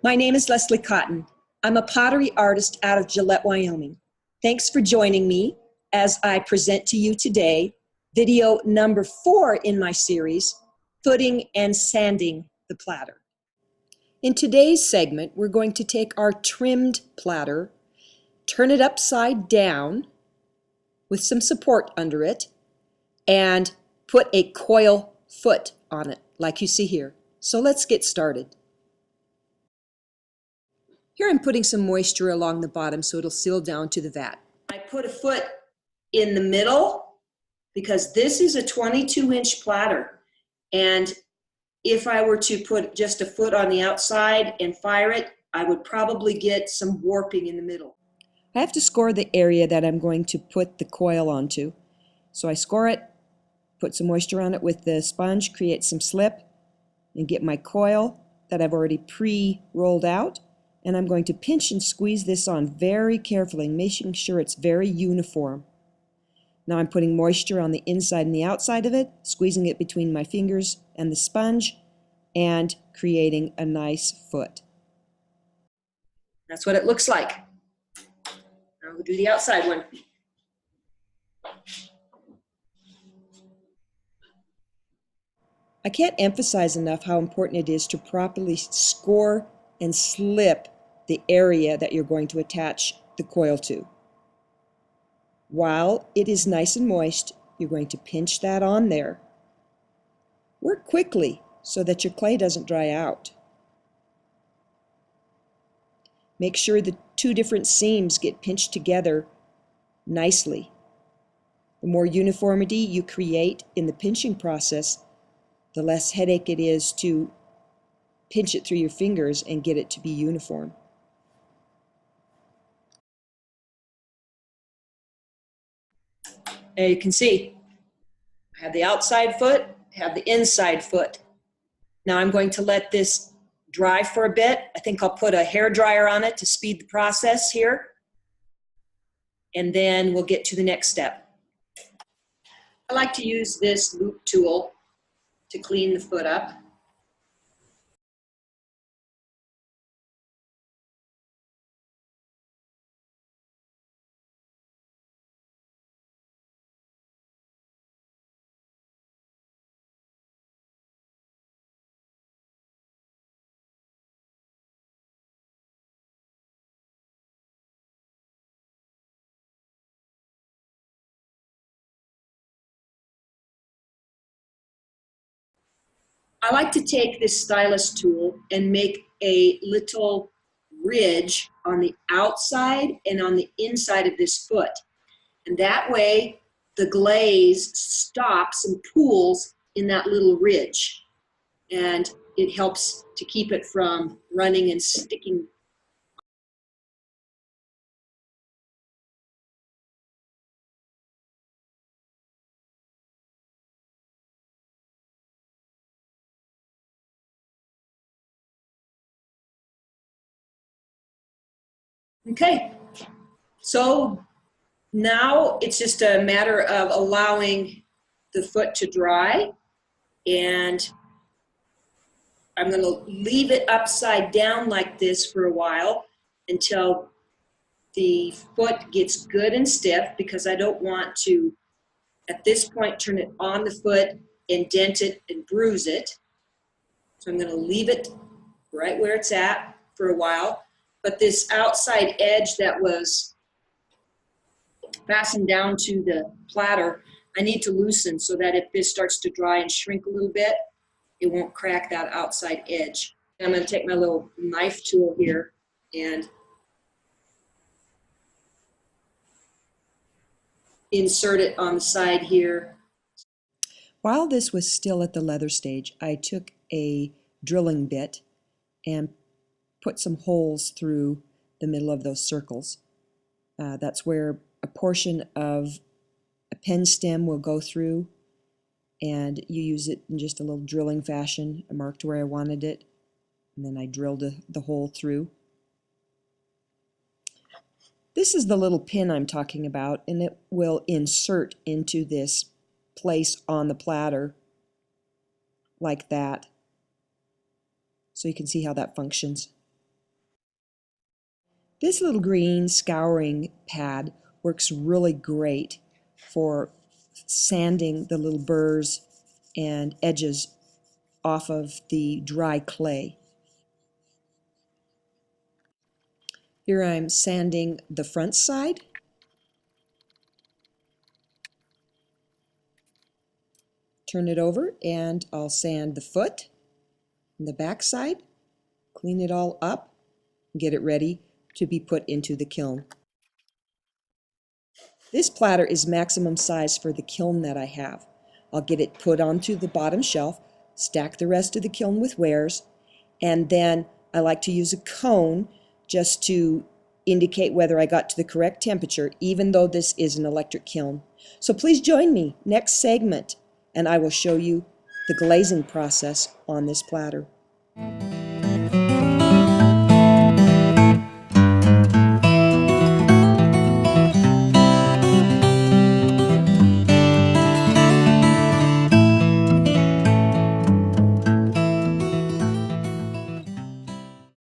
My name is Leslie Cotton. I'm a pottery artist out of Gillette, Wyoming. Thanks for joining me as I present to you today video number 4 in my series, Footing and Sanding the Platter. In today's segment, we're going to take our trimmed platter, turn it upside down with some support under it, and put a coil foot on it, like you see here. So let's get started. Here I'm putting some moisture along the bottom so it'll seal down to the vat. I put a foot in the middle because this is a 22-inch platter, and if I were to put just a foot on the outside and fire it, I would probably get some warping in the middle. I have to score the area that I'm going to put the coil onto. So I score it, put some moisture on it with the sponge, create some slip, and get my coil that I've already pre-rolled out. And I'm going to pinch and squeeze this on very carefully, making sure it's very uniform. Now I'm putting moisture on the inside and the outside of it, squeezing it between my fingers and the sponge, and creating a nice foot. That's what it looks like. Now we'll do the outside one. I can't emphasize enough how important it is to properly score and slip the area that you're going to attach the coil to. While it is nice and moist, you're going to pinch that on there. Work quickly so that your clay doesn't dry out. Make sure the two different seams get pinched together nicely. The more uniformity you create in the pinching process, the less headache it is to pinch it through your fingers and get it to be uniform. There you can see, I have the outside foot, I have the inside foot. Now I'm going to let this dry for a bit. I think I'll put a hair dryer on it to speed the process here. And then we'll get to the next step. I like to use this loop tool to clean the foot up. I like to take this stylus tool and make a little ridge on the outside and on the inside of this foot. And that way the glaze stops and pools in that little ridge. And it helps to keep it from running and sticking. Okay, so now it's just a matter of allowing the foot to dry, and I'm going to leave it upside down like this for a while until the foot gets good and stiff, because I don't want to, at this point, turn it on the foot and dent it and bruise it. So I'm going to leave it right where it's at for a while. But this outside edge that was fastened down to the platter, I need to loosen so that if this starts to dry and shrink a little bit, it won't crack that outside edge. I'm going to take my little knife tool here and insert it on the side here. While this was still at the leather stage, I took a drilling bit and put some holes through the middle of those circles. That's where a portion of a pen stem will go through, and you use it in just a little drilling fashion. I marked where I wanted it, and then I drilled the hole through. This is the little pin I'm talking about, and it will insert into this place on the platter like that. So you can see how that functions. This little green scouring pad works really great for sanding the little burrs and edges off of the dry clay. Here I'm sanding the front side. Turn it over and I'll sand the foot and the back side, clean it all up, and get it ready to be put into the kiln. This platter is maximum size for the kiln that I have. I'll get it put onto the bottom shelf, stack the rest of the kiln with wares, and then I like to use a cone just to indicate whether I got to the correct temperature, even though this is an electric kiln. So please join me next segment, and I will show you the glazing process on this platter.